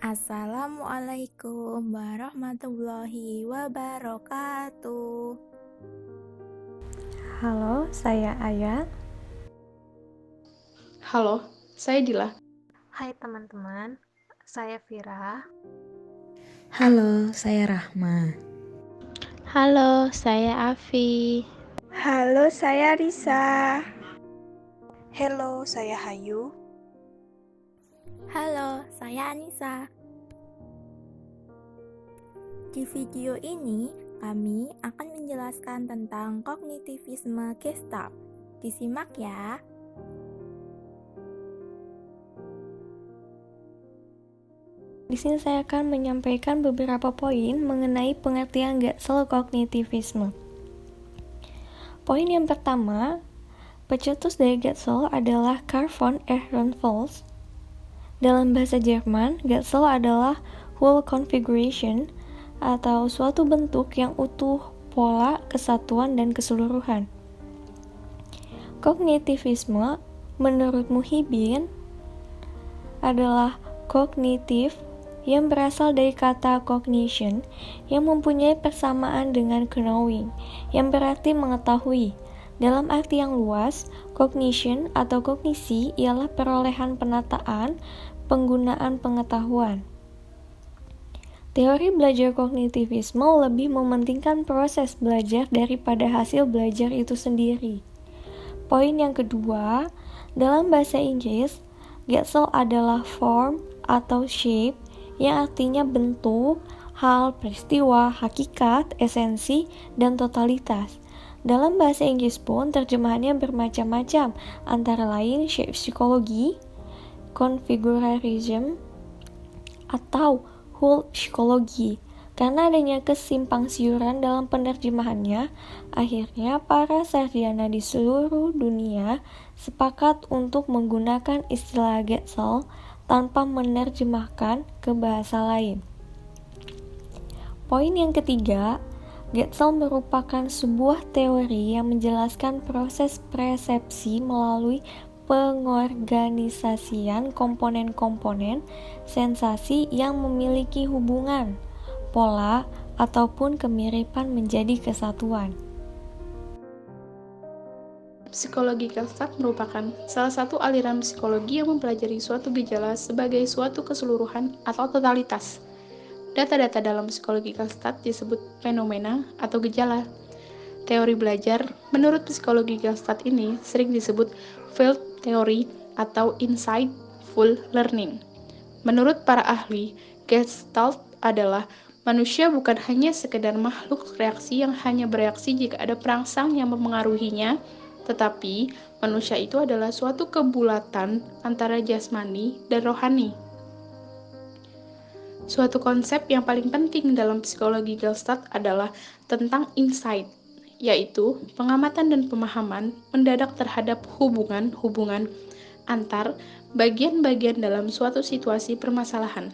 Assalamualaikum warahmatullahi wabarakatuh. Halo, saya Aya. Halo, saya Dila. Hai teman-teman, saya Vira. Halo, saya Rahma. Halo, saya Afi. Halo, saya Risa. Hello, saya Hayu. Halo, saya Anissa. Di video ini, kami akan menjelaskan tentang kognitivisme Gestalt. Disimak ya. Di sini saya akan menyampaikan beberapa poin mengenai pengertian Gestalt kognitivisme. Poin yang pertama, pencetus dari Gestalt adalah Karl von Ehrenfels. Dalam bahasa Jerman, Gestalt adalah whole configuration atau suatu bentuk yang utuh, pola, kesatuan, dan keseluruhan. Kognitivisme, menurut Muhyiddin, adalah kognitif yang berasal dari kata cognition yang mempunyai persamaan dengan knowing, yang berarti mengetahui. Dalam arti yang luas, cognition atau kognisi ialah perolehan penataan, penggunaan pengetahuan. Teori belajar kognitivisme lebih mementingkan proses belajar daripada hasil belajar itu sendiri. Poin yang kedua, dalam bahasa Inggris, Gestalt adalah form atau shape yang artinya bentuk, hal, peristiwa, hakikat, esensi, dan totalitas. Dalam bahasa Inggris pun terjemahannya bermacam-macam, antara lain shape psikologi, configurarism, atau whole psikologi. Karena adanya kesimpang siuran dalam penerjemahannya, akhirnya para sarjana di seluruh dunia sepakat untuk menggunakan istilah Gestalt tanpa menerjemahkan ke bahasa lain. Poin yang ketiga, Gestalt merupakan sebuah teori yang menjelaskan proses persepsi melalui pengorganisasian komponen-komponen sensasi yang memiliki hubungan, pola, ataupun kemiripan menjadi kesatuan. Psikologi Gestalt merupakan salah satu aliran psikologi yang mempelajari suatu gejala sebagai suatu keseluruhan atau totalitas. Data-data dalam psikologi Gestalt disebut fenomena atau gejala. Teori belajar menurut psikologi Gestalt ini sering disebut field theory atau insightful learning. Menurut para ahli, Gestalt adalah manusia bukan hanya sekedar makhluk reaksi yang hanya bereaksi jika ada perangsang yang mempengaruhinya, tetapi manusia itu adalah suatu kebulatan antara jasmani dan rohani. Suatu konsep yang paling penting dalam psikologi Gestalt adalah tentang insight, yaitu pengamatan dan pemahaman mendadak terhadap hubungan-hubungan antar bagian-bagian dalam suatu situasi permasalahan.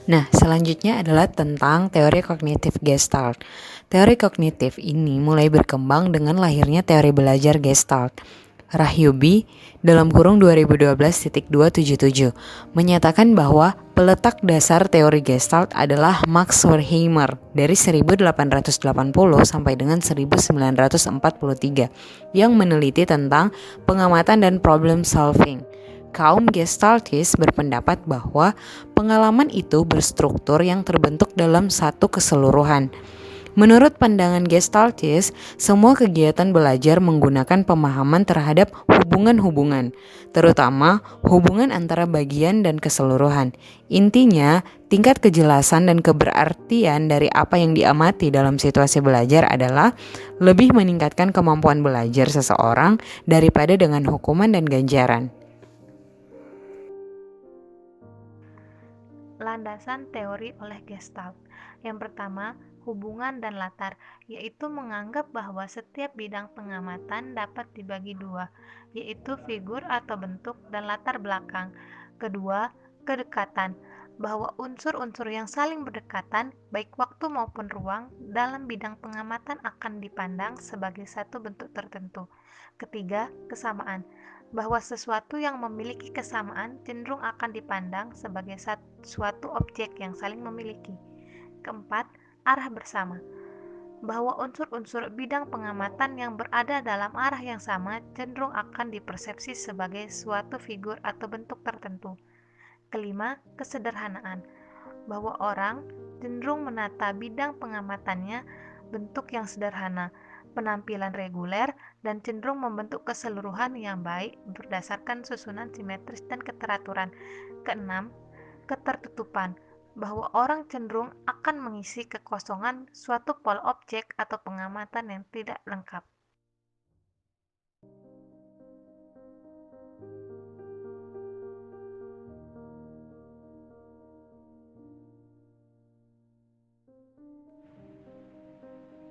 Nah, selanjutnya adalah tentang teori kognitif Gestalt. Teori kognitif ini mulai berkembang dengan lahirnya teori belajar Gestalt. Rahyubi dalam kurung 2012.277 menyatakan bahwa peletak dasar teori Gestalt adalah Max Horkheimer dari 1880 sampai dengan 1943 yang meneliti tentang pengamatan dan problem solving. Kaum Gestaltis berpendapat bahwa pengalaman itu berstruktur yang terbentuk dalam satu keseluruhan. Menurut pandangan Gestaltis, semua kegiatan belajar menggunakan pemahaman terhadap hubungan-hubungan, terutama hubungan antara bagian dan keseluruhan. Intinya, tingkat kejelasan dan keberartian dari apa yang diamati dalam situasi belajar adalah lebih meningkatkan kemampuan belajar seseorang daripada dengan hukuman dan ganjaran. Landasan teori oleh Gestalt. Yang pertama, hubungan dan latar, yaitu menganggap bahwa setiap bidang pengamatan dapat dibagi dua, yaitu figur atau bentuk dan latar belakang. Kedua, kedekatan. bahwa unsur-unsur yang saling berdekatan, baik waktu maupun ruang, dalam bidang pengamatan akan dipandang sebagai satu bentuk tertentu. Ketiga, kesamaan, bahwa sesuatu yang memiliki kesamaan cenderung akan dipandang sebagai suatu objek yang saling memiliki. Keempat, arah bersama, bahwa unsur-unsur bidang pengamatan yang berada dalam arah yang sama cenderung akan dipersepsi sebagai suatu figur atau bentuk tertentu. Kelima, kesederhanaan, bahwa orang cenderung menata bidang pengamatannya bentuk yang sederhana, penampilan reguler, dan cenderung membentuk keseluruhan yang baik berdasarkan susunan simetris dan keteraturan. Keenam, ketertutupan, bahwa orang cenderung akan mengisi kekosongan suatu pola objek atau pengamatan yang tidak lengkap.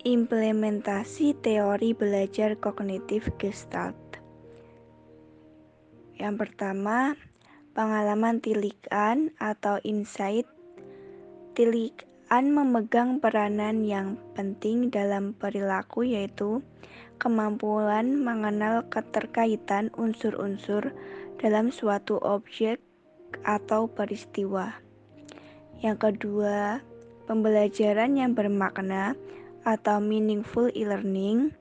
Implementasi teori belajar kognitif Gestalt. Yang pertama, pengalaman tilikan atau insight. Tilikan memegang peranan yang penting dalam perilaku, yaitu kemampuan mengenal keterkaitan unsur-unsur dalam suatu objek atau peristiwa. Yang kedua, pembelajaran yang bermakna atau meaningful e-learning.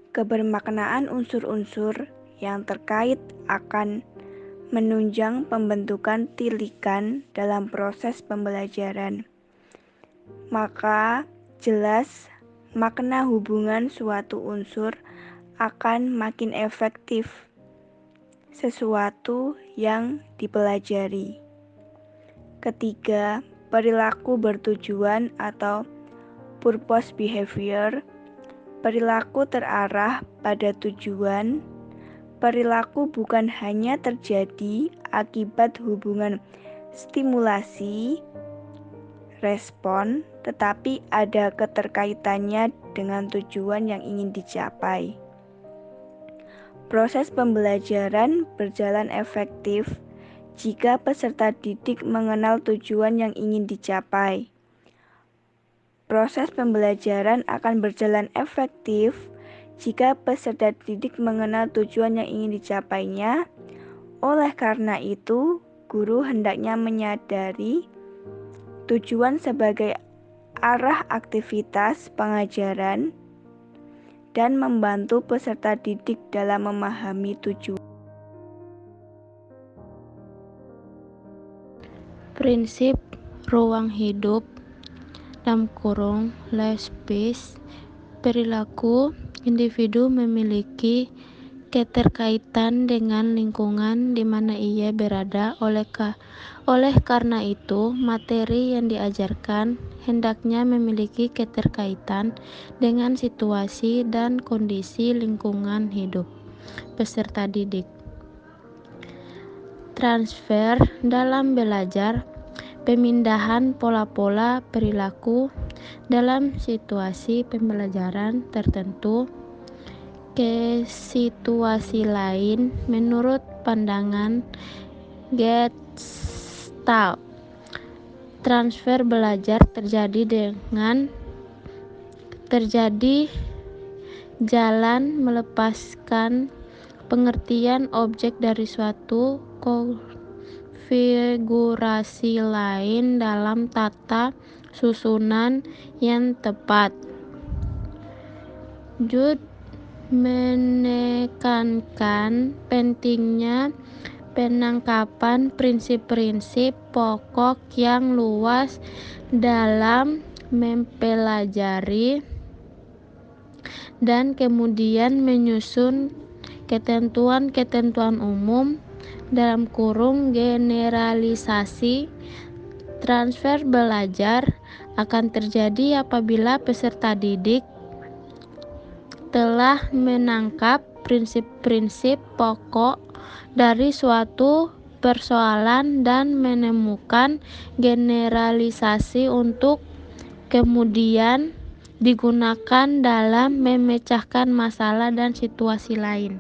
Kebermaknaan unsur-unsur yang terkait akan menunjang pembentukan tilikan dalam proses pembelajaran. Maka jelas makna hubungan suatu unsur akan makin efektif sesuatu yang dipelajari. Ketiga, perilaku bertujuan atau purpose behavior. Perilaku terarah pada tujuan. Perilaku bukan hanya terjadi akibat hubungan stimulasi respon, tetapi ada keterkaitannya dengan tujuan yang ingin dicapai. Proses pembelajaran berjalan efektif jika peserta didik mengenal tujuan yang ingin dicapai. Proses pembelajaran akan berjalan efektif jika peserta didik mengenal tujuan yang ingin dicapainya. Oleh karena itu, guru hendaknya menyadari tujuan sebagai arah aktivitas pengajaran dan membantu peserta didik dalam memahami tujuan. Prinsip ruang hidup (life space). Perilaku individu memiliki keterkaitan dengan lingkungan di mana ia berada. Oleh karena itu, materi yang diajarkan hendaknya memiliki keterkaitan dengan situasi dan kondisi lingkungan hidup peserta didik. Transfer dalam belajar, pemindahan pola-pola perilaku dalam situasi pembelajaran tertentu ke situasi lain menurut pandangan Gestalt. Transfer belajar terjadi jalan melepaskan pengertian objek dari suatu konfigurasi lain dalam tata susunan yang tepat. Jude menekankan pentingnya penangkapan prinsip-prinsip pokok yang luas dalam mempelajari dan kemudian menyusun ketentuan-ketentuan umum (generalisasi). Transfer belajar akan terjadi apabila peserta didik telah menangkap prinsip-prinsip pokok dari suatu persoalan dan menemukan generalisasi untuk kemudian digunakan dalam memecahkan masalah dan situasi lain.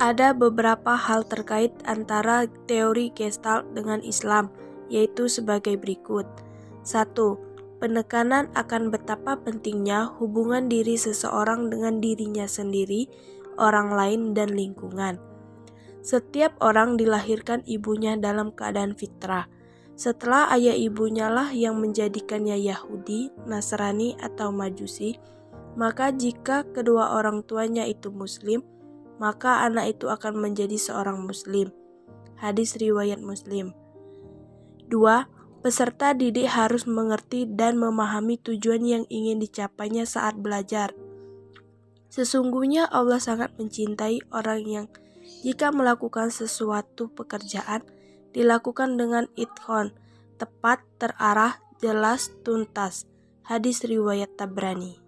Ada beberapa hal terkait antara teori Gestalt dengan Islam, yaitu sebagai berikut. 1. Penekanan akan betapa pentingnya hubungan diri seseorang dengan dirinya sendiri, orang lain, dan lingkungan. Setiap orang dilahirkan ibunya dalam keadaan fitrah. Setelah ayah ibunya lah yang menjadikannya Yahudi, Nasrani, atau Majusi, maka jika kedua orang tuanya itu Muslim, maka anak itu akan menjadi seorang Muslim. Hadis riwayat Muslim. 2. Peserta didik harus mengerti dan memahami tujuan yang ingin dicapainya saat belajar. Sesungguhnya Allah sangat mencintai orang yang jika melakukan sesuatu pekerjaan, dilakukan dengan itqan, tepat, terarah, jelas, tuntas. Hadis riwayat Tabrani.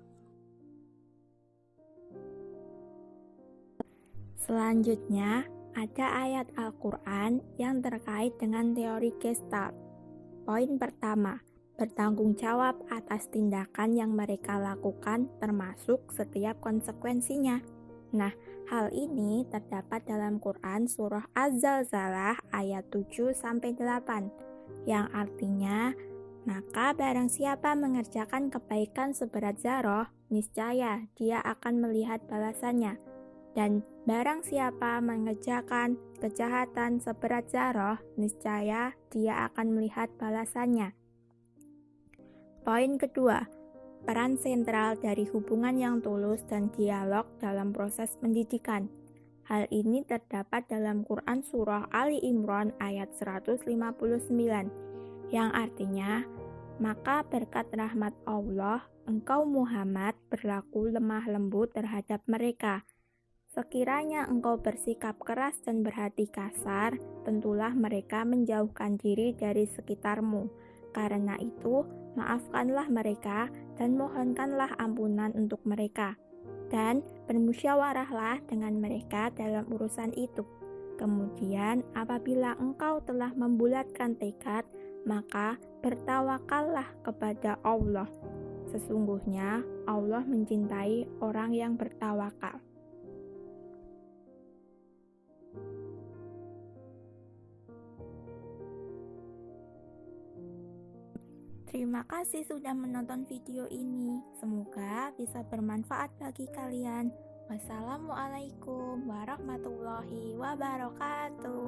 Selanjutnya, ada ayat Al-Quran yang terkait dengan teori Gestalt. Poin pertama, bertanggung jawab atas tindakan yang mereka lakukan termasuk setiap konsekuensinya. Nah, hal ini terdapat dalam Quran surah Az-Zalzalah ayat 7-8, yang artinya, maka barang siapa mengerjakan kebaikan seberat zarah, niscaya dia akan melihat balasannya. Dan barang siapa mengerjakan kejahatan seberat zarah, niscaya dia akan melihat balasannya. Poin kedua, peran sentral dari hubungan yang tulus dan dialog dalam proses pendidikan. Hal ini terdapat dalam Quran surah Ali Imran ayat 159, yang artinya, maka berkat rahmat Allah, engkau Muhammad berlaku lemah lembut terhadap mereka. Sekiranya engkau bersikap keras dan berhati kasar, tentulah mereka menjauhkan diri dari sekitarmu. Karena itu, maafkanlah mereka dan mohonkanlah ampunan untuk mereka. Dan bermusyawarahlah dengan mereka dalam urusan itu. Kemudian, apabila engkau telah membulatkan tekad, maka bertawakallah kepada Allah. Sesungguhnya, Allah mencintai orang yang bertawakal. Terima kasih sudah menonton video ini. Semoga bisa bermanfaat bagi kalian. Wassalamualaikum warahmatullahi wabarakatuh.